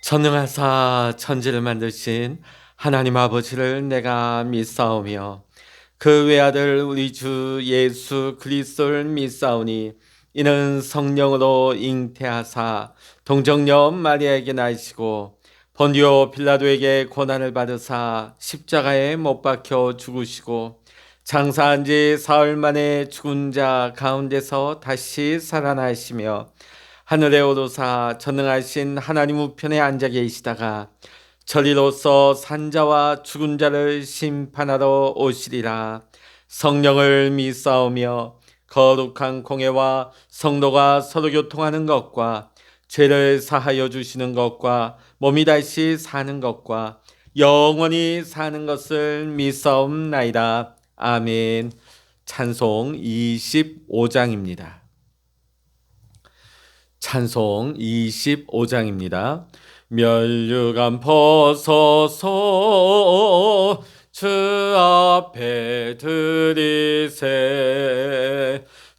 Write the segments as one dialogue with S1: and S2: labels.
S1: 전능하사 천지를 만드신 하나님 아버지를 내가 믿사오며 그 외아들 우리 주 예수 그리스도를 믿사오니 이는 성령으로 잉태하사 동정녀 마리아에게 나시고 본디오 빌라도에게 고난을 받으사 십자가에 못 박혀 죽으시고 장사한 지 사흘 만에 죽은 자 가운데서 다시 살아나시며 하늘에 오르사 전능하신 하나님 우편에 앉아 계시다가 저리로서 산자와 죽은 자를 심판하러 오시리라. 성령을 믿사오며 거룩한 공예와 성도가 서로 교통하는 것과 죄를 사하여 주시는 것과 몸이 다시 사는 것과 영원히 사는 것을 믿사옵나이다. 아멘. 찬송 25장입니다. 찬송 25장입니다. 멸류관 벗어서 주 앞에 드리세.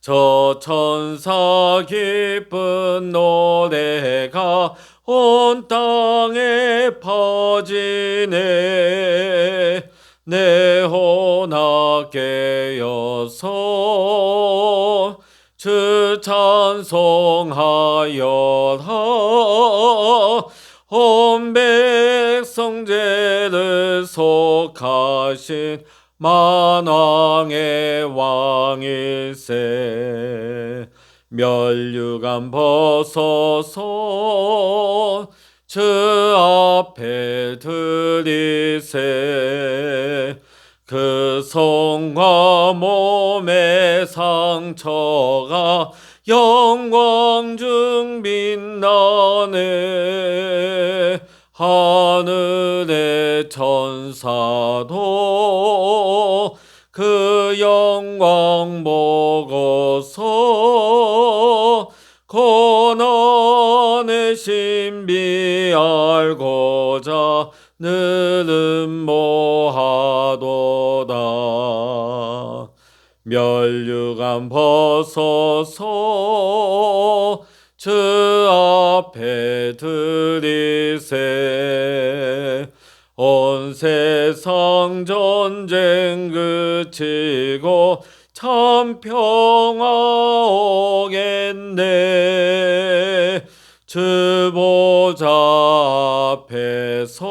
S1: 저 천사 기쁜 노래가 온 땅에 퍼지네. 내 혼악 깨어서 주 찬송하여라. 온 백성 죄를 속하신 만왕의 왕일세. 멸류관 벗어서 주 앞에 드리세. 그 손과 몸의 상처가 영광 중 빛나네. 하늘의 천사도 그 영광 보고서 고난의 신비 알고자 늘은 모하도다. 멸류관 벗어서 주 앞에 드리세. 온 세상 전쟁 그치고 참 평화 오겠네. 주 보좌 앞에서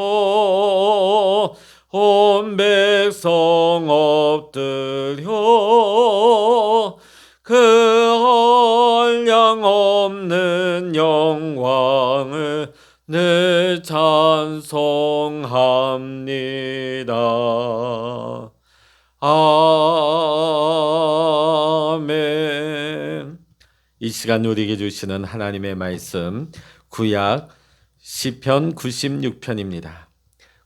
S1: 온 백성 엎드려 그 한량 없는 영광을 늘 찬송합니다. 아멘. 이 시간 우리에게 주시는 하나님의 말씀 구약 시편 96편입니다.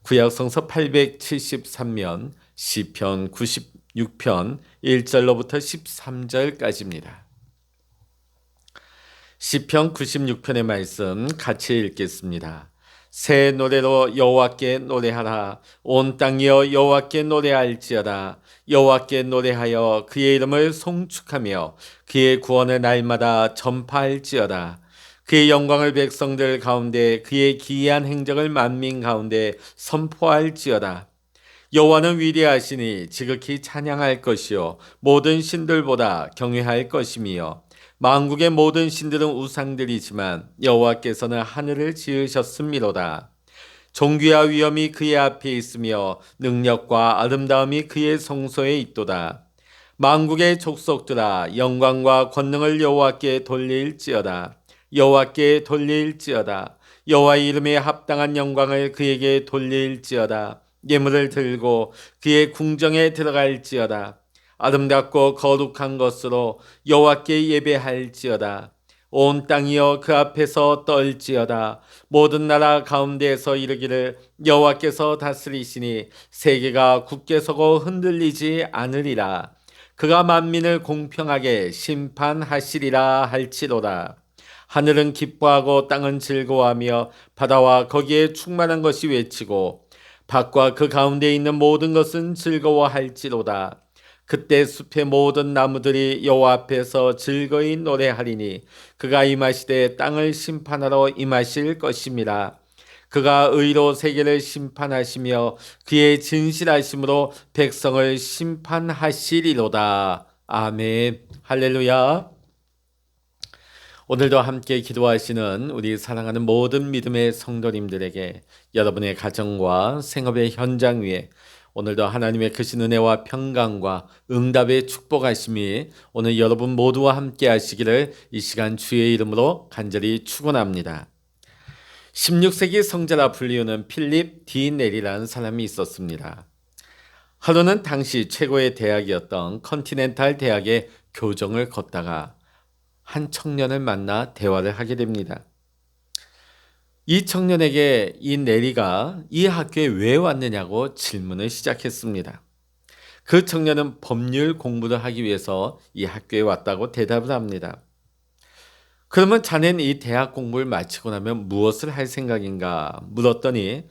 S1: 구약 성서 873면 시편 96편 1절로부터 13절까지입니다. 시편 96편의 말씀 같이 읽겠습니다. 새 노래로 여호와께 노래하라. 온 땅이여 여호와께 노래할지어다. 여호와께 노래하여 그의 이름을 송축하며 그의 구원을 날마다 전파할지어다. 그의 영광을 백성들 가운데 그의 기이한 행적을 만민 가운데 선포할지어다. 여호와는 위대하시니 지극히 찬양할 것이요 모든 신들보다 경외할 것이며 만국의 모든 신들은 우상들이지만 여호와께서는 하늘을 지으셨음이로다. 존귀와 위엄이 그의 앞에 있으며 능력과 아름다움이 그의 성소에 있도다. 만국의 족속들아 영광과 권능을 여호와께 돌릴지어다. 여호와께 돌릴지어다. 여호와의 이름에 합당한 영광을 그에게 돌릴지어다. 예물을 들고 그의 궁정에 들어갈지어다. 아름답고 거룩한 것으로 여호와께 예배할지어다. 온 땅이여 그 앞에서 떨지어다. 모든 나라 가운데에서 이르기를 여호와께서 다스리시니 세계가 굳게 서고 흔들리지 않으리라. 그가 만민을 공평하게 심판하시리라 할지로다. 하늘은 기뻐하고 땅은 즐거워하며 바다와 거기에 충만한 것이 외치고 밭과 그 가운데 있는 모든 것은 즐거워할지로다. 그때 숲의 모든 나무들이 여호와 앞에서 즐거이 노래하리니 그가 임하시되 땅을 심판하러 임하실 것임이라. 그가 의로 세계를 심판하시며 그의 진실하심으로 백성을 심판하시리로다. 아멘. 할렐루야. 오늘도 함께 기도하시는 우리 사랑하는 모든 믿음의 성도님들에게 여러분의 가정과 생업의 현장 위에 오늘도 하나님의 크신 은혜와 평강과 응답의 축복하심이 오늘 여러분 모두와 함께 하시기를 이 시간 주의 이름으로 간절히 축원합니다. 16세기 성자라 불리우는 필립 디 넬이라는 사람이 있었습니다. 하루는 당시 최고의 대학이었던 컨티넨탈 대학의 교정을 걷다가 한 청년을 만나 대화를 하게 됩니다. 이 청년에게 이 네리가 이 학교에 왜 왔느냐고 질문을 시작했습니다. 그 청년은 법률 공부를 하기 위해서 이 학교에 왔다고 대답을 합니다. 그러면 자네는 이 대학 공부를 마치고 나면 무엇을 할 생각인가 물었더니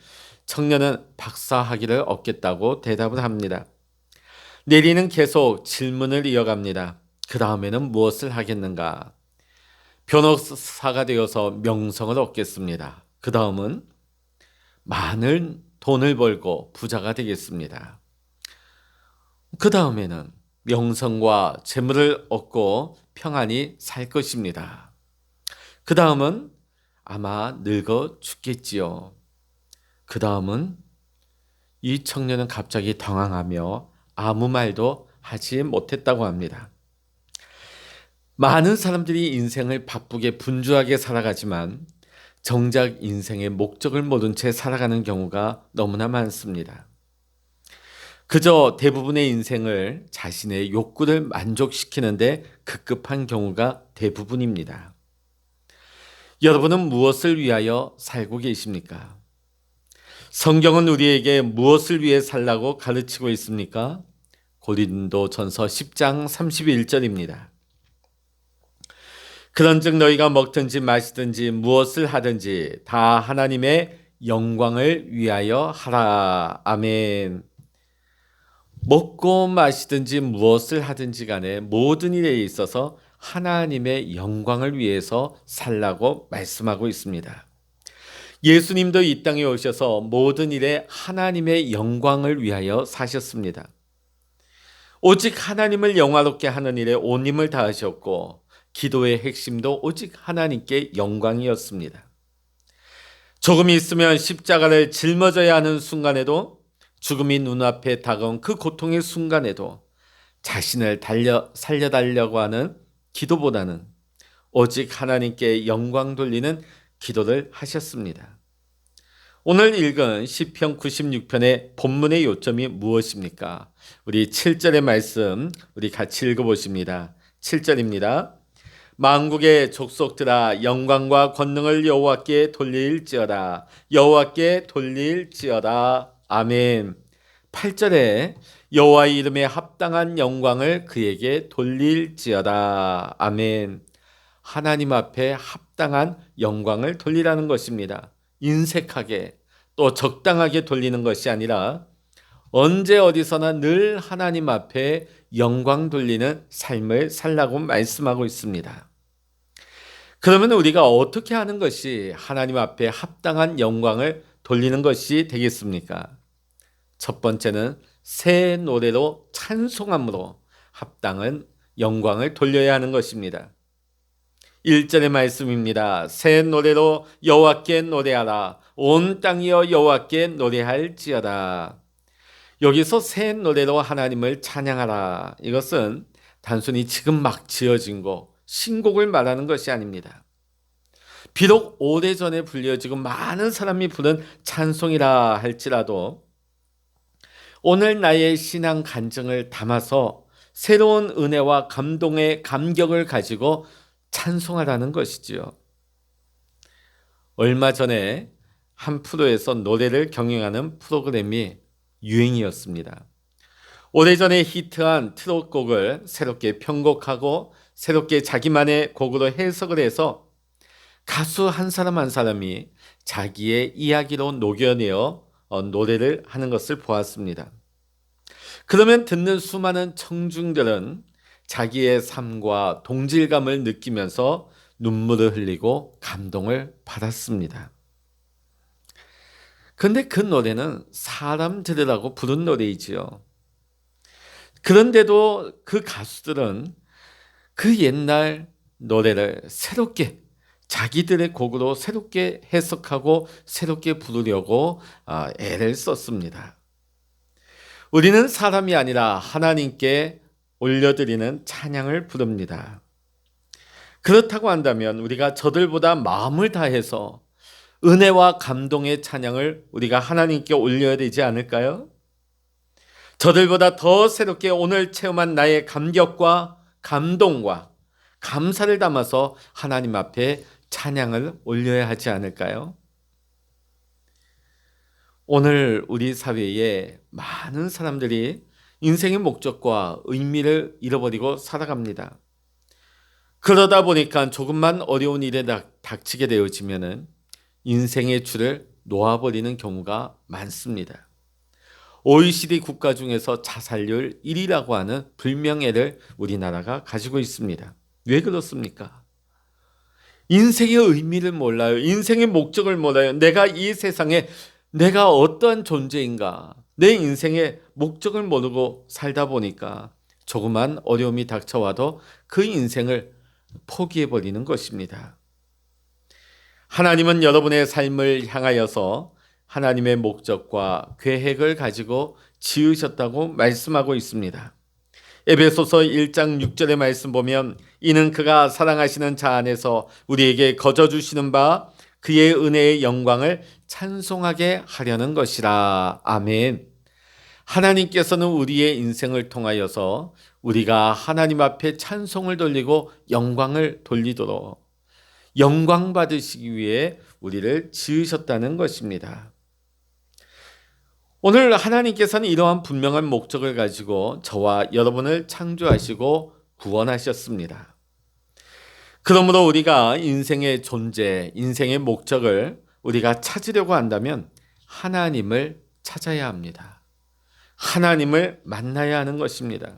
S1: 청년은 박사 학위를 얻겠다고 대답을 합니다. 네리는 계속 질문을 이어갑니다. 그 다음에는 무엇을 하겠는가? 변호사가 되어서 명성을 얻겠습니다. 그 다음은 많은 돈을 벌고 부자가 되겠습니다. 그 다음에는 명성과 재물을 얻고 평안히 살 것입니다. 그 다음은 아마 늙어 죽겠지요. 그 다음은 이 청년은 갑자기 당황하며 아무 말도 하지 못했다고 합니다. 많은 사람들이 인생을 바쁘게 분주하게 살아가지만 정작 인생의 목적을 모른 채 살아가는 경우가 너무나 많습니다. 그저 대부분의 인생을 자신의 욕구를 만족시키는데 급급한 경우가 대부분입니다. 여러분은 무엇을 위하여 살고 계십니까? 성경은 우리에게 무엇을 위해 살라고 가르치고 있습니까? 고린도전서 10장 31절입니다. 그런즉 너희가 먹든지 마시든지 무엇을 하든지 다 하나님의 영광을 위하여 하라. 아멘. 먹고 마시든지 무엇을 하든지 간에 모든 일에 있어서 하나님의 영광을 위해서 살라고 말씀하고 있습니다. 예수님도 이 땅에 오셔서 모든 일에 하나님의 영광을 위하여 사셨습니다. 오직 하나님을 영화롭게 하는 일에 온 힘을 다하셨고 기도의 핵심도 오직 하나님께 영광이었습니다. 조금 있으면 십자가를 짊어져야 하는 순간에도 죽음이 눈앞에 다가온 그 고통의 순간에도 자신을 살려달라고 하는 기도보다는 오직 하나님께 영광 돌리는 기도를 하셨습니다. 오늘 읽은 시편 96편의 본문의 요점이 무엇입니까? 우리 7절의 말씀 우리 같이 읽어보십니다. 7절입니다. 만국의 족속들아 영광과 권능을 여호와께 돌릴지어다. 여호와께 돌릴지어다. 아멘. 8절에 여호와의 이름에 합당한 영광을 그에게 돌릴지어다. 아멘. 하나님 앞에 합당한 영광을 돌리라는 것입니다. 인색하게 또 적당하게 돌리는 것이 아니라 언제 어디서나 늘 하나님 앞에 영광 돌리는 삶을 살라고 말씀하고 있습니다. 그러면 우리가 어떻게 하는 것이 하나님 앞에 합당한 영광을 돌리는 것이 되겠습니까? 첫 번째는 새 노래로 찬송함으로 합당한 영광을 돌려야 하는 것입니다. 1절의 말씀입니다. 새 노래로 여호와께 노래하라. 온 땅이여 여호와께 노래할지어다. 여기서 새 노래로 하나님을 찬양하라. 이것은 단순히 지금 막 지어진 곡, 신곡을 말하는 것이 아닙니다. 비록 오래전에 불려지고 많은 사람이 부른 찬송이라 할지라도 오늘 나의 신앙 간증을 담아서 새로운 은혜와 감동의 감격을 가지고 찬송하라는 것이지요. 얼마 전에 한 프로에서 노래를 경영하는 프로그램이 유행이었습니다. 오래전에 히트한 트롯곡을 새롭게 편곡하고 새롭게 자기만의 곡으로 해석을 해서 가수 한 사람 한 사람이 자기의 이야기로 녹여내어 노래를 하는 것을 보았습니다. 그러면 듣는 수많은 청중들은 자기의 삶과 동질감을 느끼면서 눈물을 흘리고 감동을 받았습니다. 근데 그 노래는 사람 들으라고 부른 노래이지요. 그런데도 그 가수들은 그 옛날 노래를 새롭게 자기들의 곡으로 새롭게 해석하고 새롭게 부르려고 애를 썼습니다. 우리는 사람이 아니라 하나님께 올려드리는 찬양을 부릅니다. 그렇다고 한다면 우리가 저들보다 마음을 다해서 은혜와 감동의 찬양을 우리가 하나님께 올려야 되지 않을까요? 저들보다 더 새롭게 오늘 체험한 나의 감격과 감동과 감사를 담아서 하나님 앞에 찬양을 올려야 하지 않을까요? 오늘 우리 사회에 많은 사람들이 인생의 목적과 의미를 잃어버리고 살아갑니다. 그러다 보니까 조금만 어려운 일에 닥치게 되어지면은 인생의 줄을 놓아버리는 경우가 많습니다. OECD 국가 중에서 자살률 1위라고 하는 불명예를 우리나라가 가지고 있습니다. 왜 그렇습니까? 인생의 의미를 몰라요. 인생의 목적을 몰라요. 내가 이 세상에 내가 어떠한 존재인가, 내 인생의 목적을 모르고 살다 보니까 조그만 어려움이 닥쳐와도 그 인생을 포기해버리는 것입니다. 하나님은 여러분의 삶을 향하여서 하나님의 목적과 계획을 가지고 지으셨다고 말씀하고 있습니다. 에베소서 1장 6절의 말씀 보면 이는 그가 사랑하시는 자 안에서 우리에게 거저 주시는 바 그의 은혜의 영광을 찬송하게 하려는 것이라. 아멘. 하나님께서는 우리의 인생을 통하여서 우리가 하나님 앞에 찬송을 돌리고 영광을 돌리도록 영광 받으시기 위해 우리를 지으셨다는 것입니다. 오늘 하나님께서는 이러한 분명한 목적을 가지고 저와 여러분을 창조하시고 구원하셨습니다. 그러므로 우리가 인생의 존재, 인생의 목적을 우리가 찾으려고 한다면 하나님을 찾아야 합니다. 하나님을 만나야 하는 것입니다.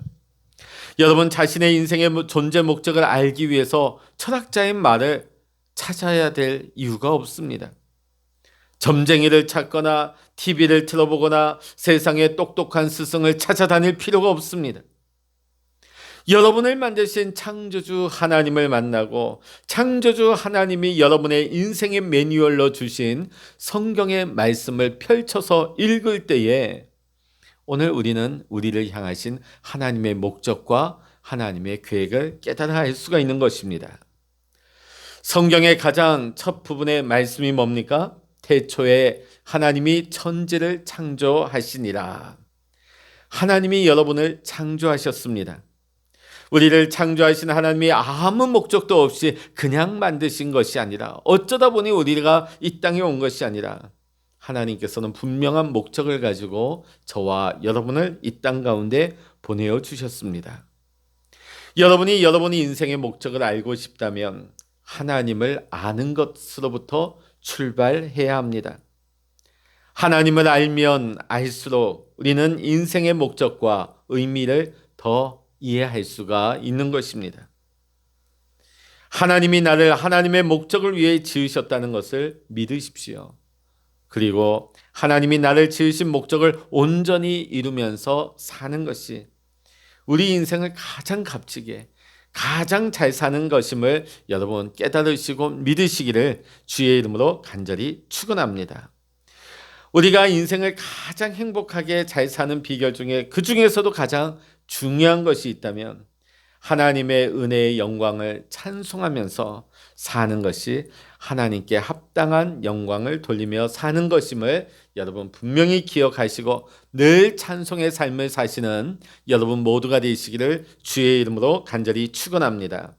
S1: 여러분 자신의 인생의 존재 목적을 알기 위해서 철학자의 말을 찾아야 될 이유가 없습니다. 점쟁이를 찾거나 TV를 틀어보거나 세상의 똑똑한 스승을 찾아다닐 필요가 없습니다. 여러분을 만드신 창조주 하나님을 만나고 창조주 하나님이 여러분의 인생의 매뉴얼로 주신 성경의 말씀을 펼쳐서 읽을 때에 오늘 우리는 우리를 향하신 하나님의 목적과 하나님의 계획을 깨달아 알 수가 있는 것입니다. 성경의 가장 첫 부분의 말씀이 뭡니까? 태초에 하나님이 천지를 창조하시니라. 하나님이 여러분을 창조하셨습니다. 우리를 창조하신 하나님이 아무 목적도 없이 그냥 만드신 것이 아니라 어쩌다 보니 우리가 이 땅에 온 것이 아니라 하나님께서는 분명한 목적을 가지고 저와 여러분을 이 땅 가운데 보내어 주셨습니다. 여러분이 여러분의 인생의 목적을 알고 싶다면 하나님을 아는 것으로부터 출발해야 합니다. 하나님을 알면 알수록 우리는 인생의 목적과 의미를 더 이해할 수가 있는 것입니다. 하나님이 나를 하나님의 목적을 위해 지으셨다는 것을 믿으십시오. 그리고 하나님이 나를 지으신 목적을 온전히 이루면서 사는 것이 우리 인생을 가장 값지게 가장 잘 사는 것임을 여러분 깨달으시고 믿으시기를 주의 이름으로 간절히 축원합니다. 우리가 인생을 가장 행복하게 잘 사는 비결 중에 그 중에서도 가장 중요한 것이 있다면 하나님의 은혜의 영광을 찬송하면서 사는 것이 하나님께 합당한 영광을 돌리며 사는 것임을 여러분 분명히 기억하시고 늘 찬송의 삶을 사시는 여러분 모두가 되시기를 주의 이름으로 간절히 축원합니다.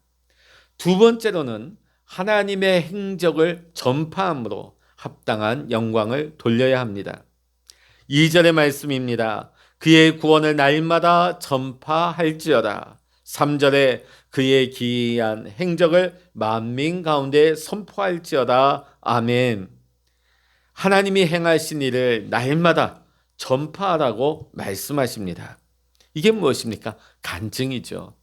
S1: 두 번째로는 하나님의 행적을 전파함으로 합당한 영광을 돌려야 합니다. 2절의 말씀입니다. 그의 구원을 날마다 전파할지어다. 3절에 그의 기이한 행적을 만민 가운데 선포할지어다. 아멘. 하나님이 행하신 일을 날마다 전파하라고 말씀하십니다. 이게 무엇입니까? 간증이죠.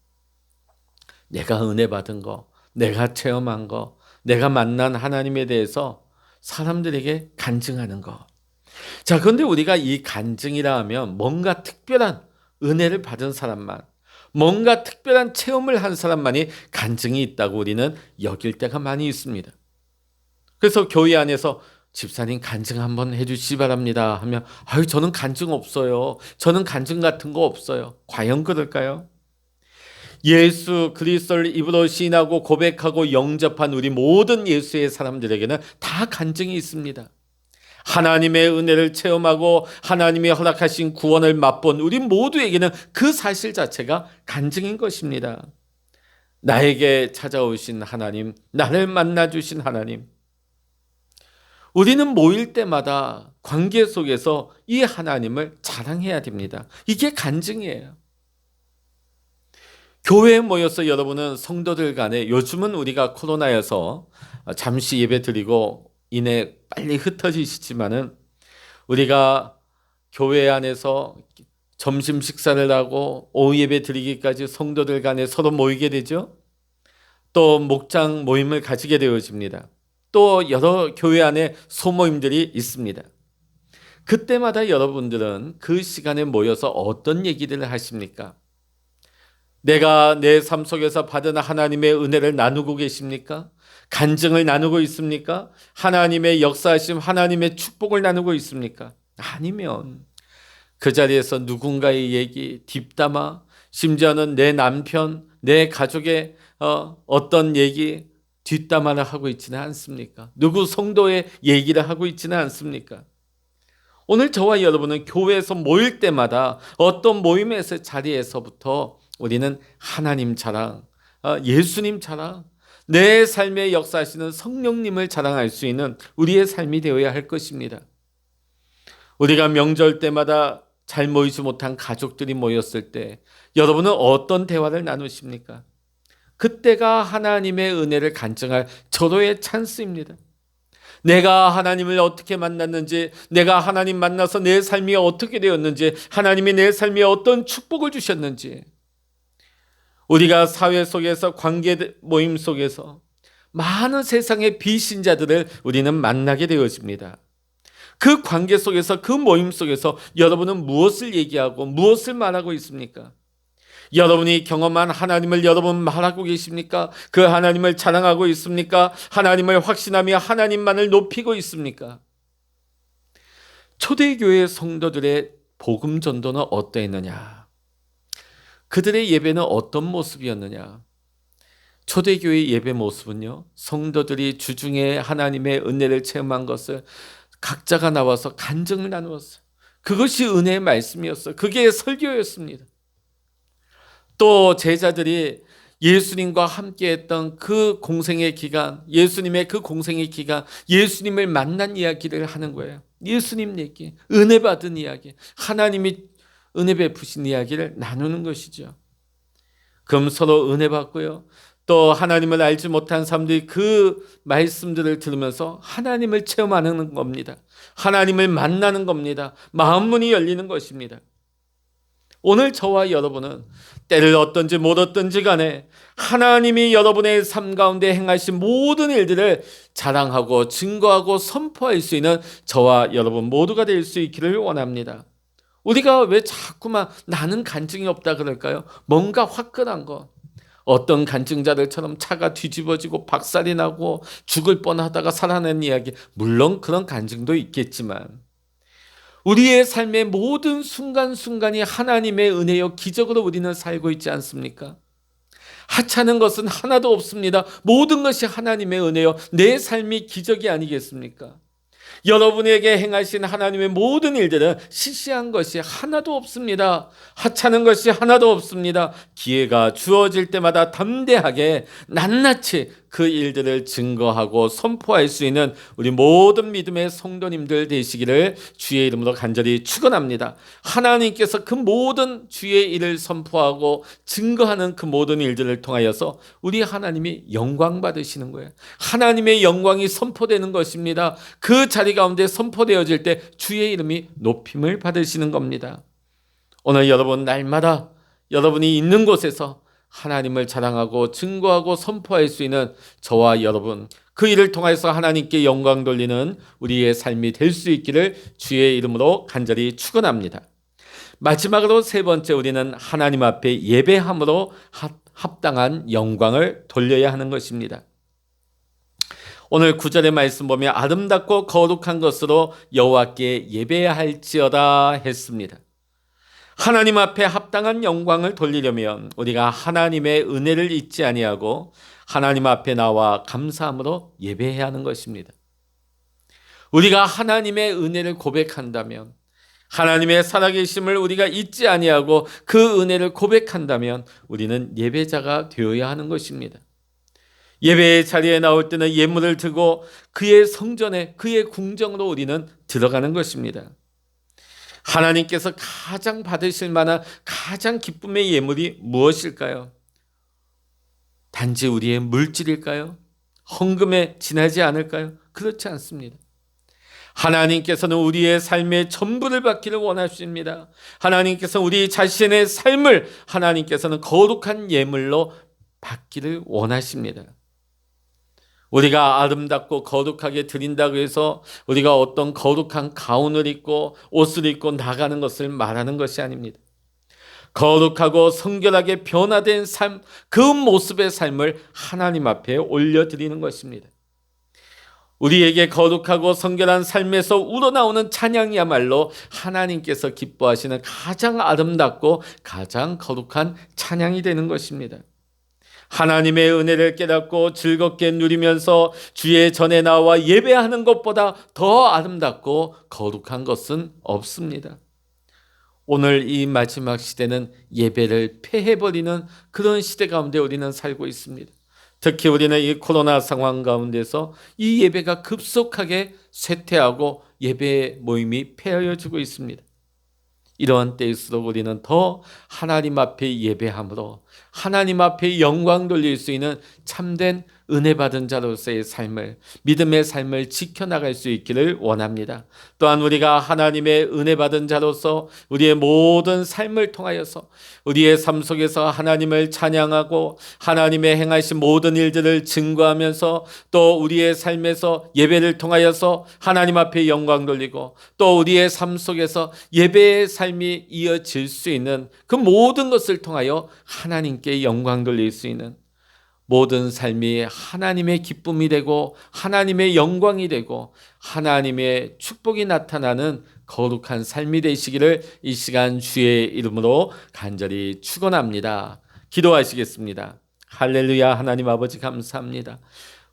S1: 내가 은혜 받은 거, 내가 체험한 거, 내가 만난 하나님에 대해서 사람들에게 간증하는 거. 자, 그런데 우리가 이 간증이라 하면 뭔가 특별한 은혜를 받은 사람만, 뭔가 특별한 체험을 한 사람만이 간증이 있다고 우리는 여길 때가 많이 있습니다. 그래서 교회 안에서 집사님 간증 한번 해주시기 바랍니다 하면, 아유, 저는 간증 없어요. 저는 간증 같은 거 없어요. 과연 그럴까요? 예수 그리스도를 입으로 시인하고 고백하고 영접한 우리 모든 예수의 사람들에게는 다 간증이 있습니다. 하나님의 은혜를 체험하고 하나님이 허락하신 구원을 맛본 우리 모두에게는 그 사실 자체가 간증인 것입니다. 나에게 찾아오신 하나님, 나를 만나주신 하나님, 우리는 모일 때마다 관계 속에서 이 하나님을 자랑해야 됩니다. 이게 간증이에요. 교회에 모여서 여러분은 성도들 간에, 요즘은 우리가 코로나여서 잠시 예배 드리고 이내 빨리 흩어지시지만은, 우리가 교회 안에서 점심 식사를 하고 오후 예배 드리기까지 성도들 간에 서로 모이게 되죠. 또 목장 모임을 가지게 되어집니다. 또 여러 교회 안에 소모임들이 있습니다. 그때마다 여러분들은 그 시간에 모여서 어떤 얘기들을 하십니까? 내가 내 삶 속에서 받은 하나님의 은혜를 나누고 계십니까? 간증을 나누고 있습니까? 하나님의 역사하심, 하나님의 축복을 나누고 있습니까? 아니면 그 자리에서 누군가의 얘기 뒷담화, 심지어는 내 남편, 내 가족의 어떤 얘기 뒷담화를 하고 있지는 않습니까? 누구 성도의 얘기를 하고 있지는 않습니까? 오늘 저와 여러분은 교회에서 모일 때마다 어떤 모임에서 자리에서부터 우리는 하나님 자랑, 예수님 자랑, 내 삶의 역사하시는 성령님을 자랑할 수 있는 우리의 삶이 되어야 할 것입니다. 우리가 명절 때마다 잘 모이지 못한 가족들이 모였을 때 여러분은 어떤 대화를 나누십니까? 그때가 하나님의 은혜를 간증할 절호의 찬스입니다. 내가 하나님을 어떻게 만났는지, 내가 하나님 만나서 내 삶이 어떻게 되었는지, 하나님이 내 삶에 어떤 축복을 주셨는지, 우리가 사회 속에서 관계 모임 속에서 많은 세상의 비신자들을 우리는 만나게 되어집니다. 그 관계 속에서, 그 모임 속에서 여러분은 무엇을 얘기하고 무엇을 말하고 있습니까? 여러분이 경험한 하나님을 여러분 말하고 계십니까? 그 하나님을 자랑하고 있습니까? 하나님을 확신하며 하나님만을 높이고 있습니까? 초대교회 성도들의 복음 전도는 어떠했느냐? 그들의 예배는 어떤 모습이었느냐? 초대교회 예배 모습은요, 성도들이 주중에 하나님의 은혜를 체험한 것을 각자가 나와서 간증을 나누었어요. 그것이 은혜의 말씀이었어요. 그게 설교였습니다. 또 제자들이 예수님과 함께했던 그 공생의 기간, 예수님의 그 공생의 기간, 예수님을 만난 이야기를 하는 거예요. 예수님 얘기, 은혜 받은 이야기, 하나님이 은혜 베푸신 이야기를 나누는 것이죠. 그럼 서로 은혜 받고요, 또 하나님을 알지 못한 사람들이 그 말씀들을 들으면서 하나님을 체험하는 겁니다. 하나님을 만나는 겁니다. 마음문이 열리는 것입니다. 오늘 저와 여러분은 때를 얻든지 못 얻든지 간에 하나님이 여러분의 삶 가운데 행하신 모든 일들을 자랑하고 증거하고 선포할 수 있는 저와 여러분 모두가 될 수 있기를 원합니다. 우리가 왜 자꾸만 나는 간증이 없다 그럴까요? 뭔가 화끈한 거, 어떤 간증자들처럼 차가 뒤집어지고 박살이 나고 죽을 뻔하다가 살아낸 이야기, 물론 그런 간증도 있겠지만 우리의 삶의 모든 순간순간이 하나님의 은혜요 기적으로 우리는 살고 있지 않습니까? 하찮은 것은 하나도 없습니다. 모든 것이 하나님의 은혜요, 내 삶이 기적이 아니겠습니까? 여러분에게 행하신 하나님의 모든 일들은 시시한 것이 하나도 없습니다. 하찮은 것이 하나도 없습니다. 기회가 주어질 때마다 담대하게 낱낱이 그 일들을 증거하고 선포할 수 있는 우리 모든 믿음의 성도님들 되시기를 주의 이름으로 간절히 축원합니다. 하나님께서 그 모든 주의 일을 선포하고 증거하는 그 모든 일들을 통하여서 우리 하나님이 영광 받으시는 거예요. 하나님의 영광이 선포되는 것입니다. 그 자리 가운데 선포되어질 때 주의 이름이 높임을 받으시는 겁니다. 오늘 여러분 날마다 여러분이 있는 곳에서 하나님을 자랑하고 증거하고 선포할 수 있는 저와 여러분, 그 일을 통해서 하나님께 영광 돌리는 우리의 삶이 될 수 있기를 주의 이름으로 간절히 축원합니다. 마지막으로 세 번째, 우리는 하나님 앞에 예배함으로 합당한 영광을 돌려야 하는 것입니다. 오늘 9절의 말씀 보면 아름답고 거룩한 것으로 여호와께 예배해야 할지어다 했습니다. 하나님 앞에 합당한 영광을 돌리려면 우리가 하나님의 은혜를 잊지 아니하고 하나님 앞에 나와 감사함으로 예배해야 하는 것입니다. 우리가 하나님의 은혜를 고백한다면, 하나님의 살아계심을 우리가 잊지 아니하고 그 은혜를 고백한다면 우리는 예배자가 되어야 하는 것입니다. 예배의 자리에 나올 때는 예물을 들고 그의 성전에, 그의 궁정으로 우리는 들어가는 것입니다. 하나님께서 가장 받으실 만한 가장 기쁨의 예물이 무엇일까요? 단지 우리의 물질일까요? 헌금에 지나지 않을까요? 그렇지 않습니다. 하나님께서는 우리의 삶의 전부를 받기를 원하십니다. 하나님께서는 우리 자신의 삶을 하나님께서는 거룩한 예물로 받기를 원하십니다. 우리가 아름답고 거룩하게 드린다고 해서 우리가 어떤 거룩한 가운을 입고 옷을 입고 나가는 것을 말하는 것이 아닙니다. 거룩하고 성결하게 변화된 삶, 그 모습의 삶을 하나님 앞에 올려드리는 것입니다. 우리에게 거룩하고 성결한 삶에서 우러나오는 찬양이야말로 하나님께서 기뻐하시는 가장 아름답고 가장 거룩한 찬양이 되는 것입니다. 하나님의 은혜를 깨닫고 즐겁게 누리면서 주의 전에 나와 예배하는 것보다 더 아름답고 거룩한 것은 없습니다. 오늘 이 마지막 시대는 예배를 폐해버리는 그런 시대 가운데 우리는 살고 있습니다. 특히 우리는 이 코로나 상황 가운데서 이 예배가 급속하게 쇠퇴하고 예배 모임이 폐하여지고 있습니다. 이러한 때일수록 우리는 더 하나님 앞에 예배함으로 하나님 앞에 영광 돌릴 수 있는 참된 은혜 받은 자로서의 삶을, 믿음의 삶을 지켜나갈 수 있기를 원합니다. 또한 우리가 하나님의 은혜 받은 자로서 우리의 모든 삶을 통하여서 우리의 삶 속에서 하나님을 찬양하고 하나님의 행하신 모든 일들을 증거하면서 또 우리의 삶에서 예배를 통하여서 하나님 앞에 영광 돌리고 또 우리의 삶 속에서 예배의 삶이 이어질 수 있는 그 모든 것을 통하여 하나님께 영광 돌릴 수 있는 모든 삶이 하나님의 기쁨이 되고 하나님의 영광이 되고 하나님의 축복이 나타나는 거룩한 삶이 되시기를 이 시간 주의 이름으로 간절히 축원합니다. 기도하시겠습니다. 할렐루야. 하나님 아버지 감사합니다.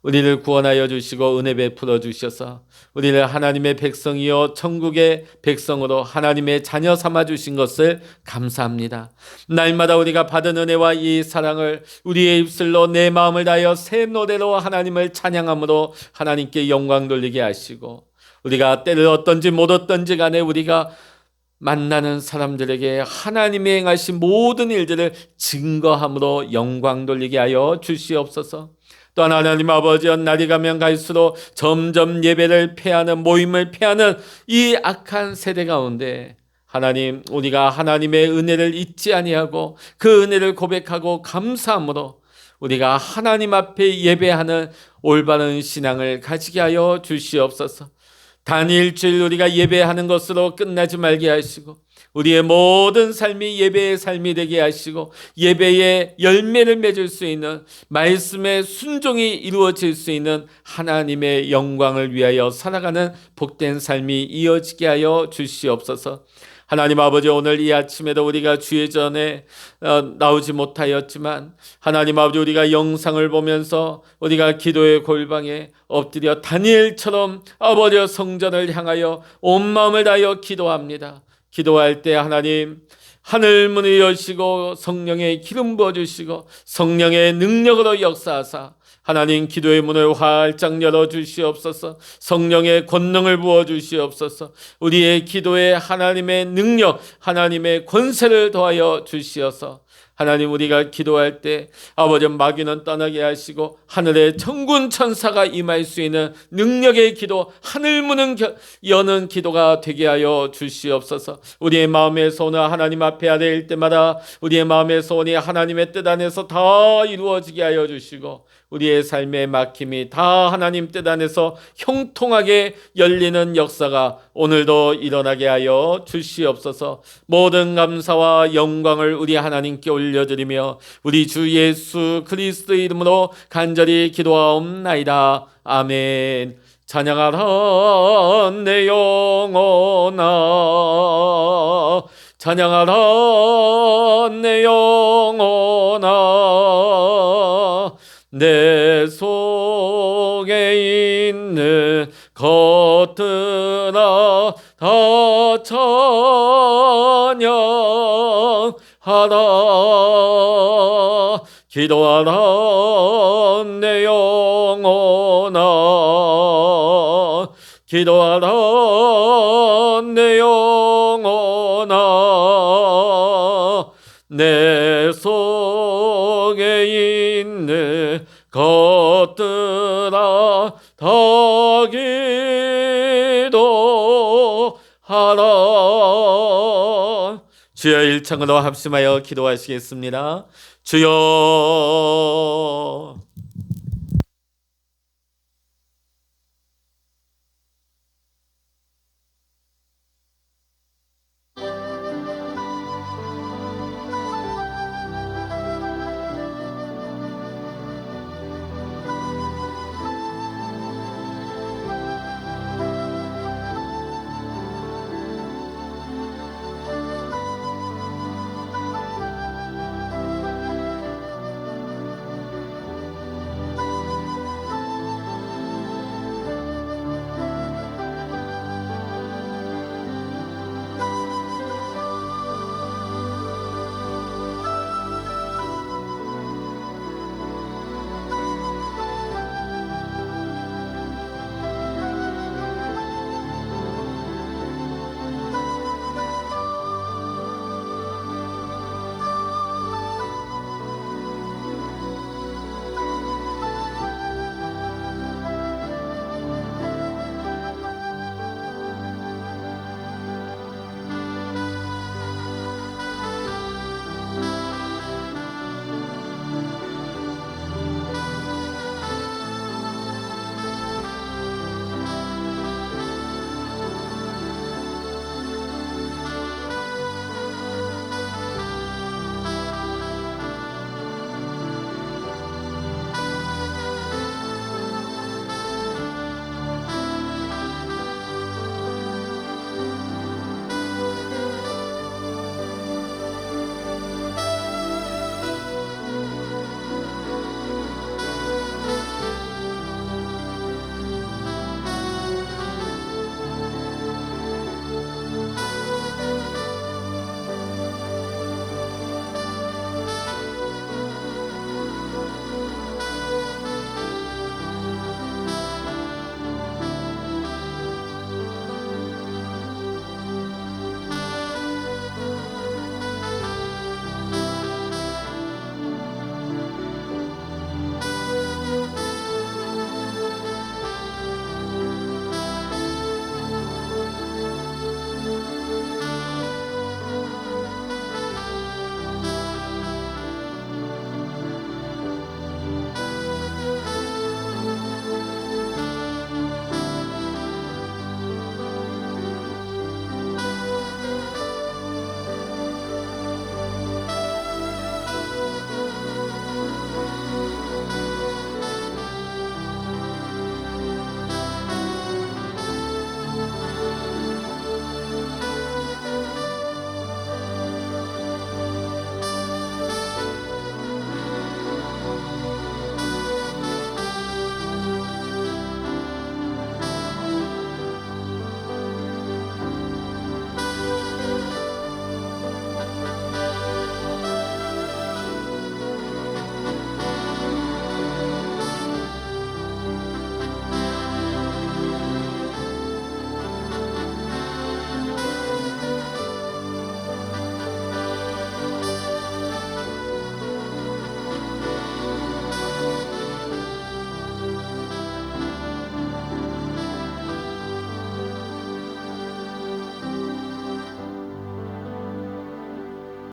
S1: 우리를 구원하여 주시고 은혜 베풀어 주셔서 우리를 하나님의 백성이요 천국의 백성으로 하나님의 자녀 삼아 주신 것을 감사합니다. 날마다 우리가 받은 은혜와 이 사랑을 우리의 입술로 내 마음을 다하여 새 노래로 하나님을 찬양함으로 하나님께 영광 돌리게 하시고 우리가 때를 얻든지 못 얻든지 간에 우리가 만나는 사람들에게 하나님이 행하신 모든 일들을 증거함으로 영광 돌리게 하여 주시옵소서. 또한 하나님 아버지여, 날이 가면 갈수록 점점 예배를 폐하는, 모임을 폐하는 이 악한 세대 가운데 하나님, 우리가 하나님의 은혜를 잊지 아니하고 그 은혜를 고백하고 감사함으로 우리가 하나님 앞에 예배하는 올바른 신앙을 가지게 하여 주시옵소서. 단 일주일 우리가 예배하는 것으로 끝나지 말게 하시고 우리의 모든 삶이 예배의 삶이 되게 하시고 예배의 열매를 맺을 수 있는, 말씀의 순종이 이루어질 수 있는 하나님의 영광을 위하여 살아가는 복된 삶이 이어지게 하여 주시옵소서. 하나님 아버지, 오늘 이 아침에도 우리가 주의 전에 나오지 못하였지만 하나님 아버지, 우리가 영상을 보면서 우리가 기도의 골방에 엎드려 다니엘처럼 아버지 성전을 향하여 온 마음을 다하여 기도합니다. 기도할 때 하나님, 하늘 문을 여시고 성령의 기름 부어주시고 성령의 능력으로 역사하사 하나님, 기도의 문을 활짝 열어주시옵소서. 성령의 권능을 부어주시옵소서. 우리의 기도에 하나님의 능력, 하나님의 권세를 더하여 주시어서 하나님, 우리가 기도할 때 아버지 마귀는 떠나게 하시고 하늘의 천군 천사가 임할 수 있는 능력의 기도, 하늘 문은 여는 기도가 되게 하여 주시옵소서. 우리의 마음의 소원을 하나님 앞에 아뢰일 때마다 우리의 마음의 소원이 하나님의 뜻 안에서 다 이루어지게 하여 주시고, 우리의 삶의 막힘이 다 하나님 뜻 안에서 형통하게 열리는 역사가 오늘도 일어나게 하여 주시옵소서. 모든 감사와 영광을 우리 하나님께 올려드리며 우리 주 예수 그리스도의 이름으로 간절히 기도하옵나이다. 아멘. 찬양하라 내 영혼아, 찬양하라 내 영혼아, 내 속에 있는 것들아 다 찬양하라. 기도하라 내 영혼아, 기도하라 내 영혼아, 내 속에 있는 것들아 다 기도하라. 주여, 일창으로 합심하여 기도하시겠습니다. 주여.